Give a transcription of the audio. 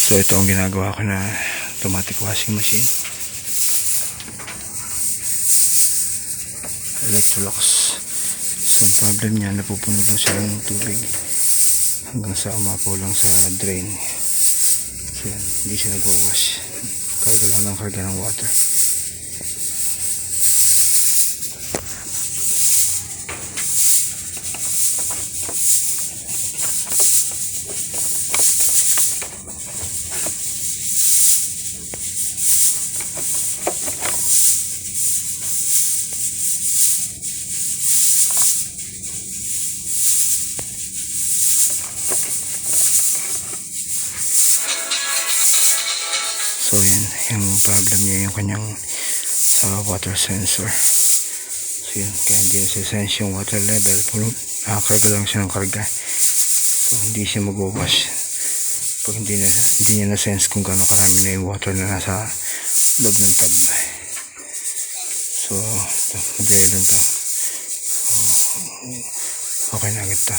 So ito ang ginagawa ko na automatic washing machine. Electrolux. So ang problem niya, napupuno lang siya ng tubig hanggang sa umapo lang sa drain. So yan, hindi siya nagwawash. Karga ng water. So yan, yung problem niya yung kanyang sa water sensor. So yan, kaya hindi na sense yung water level. Puro karga lang siya ng karga. So hindi siya mag-wash pag hindi niya na sense kung gaano karami na yung water na nasa loob ng tub. So ito, madali lang to. Okay na agad to.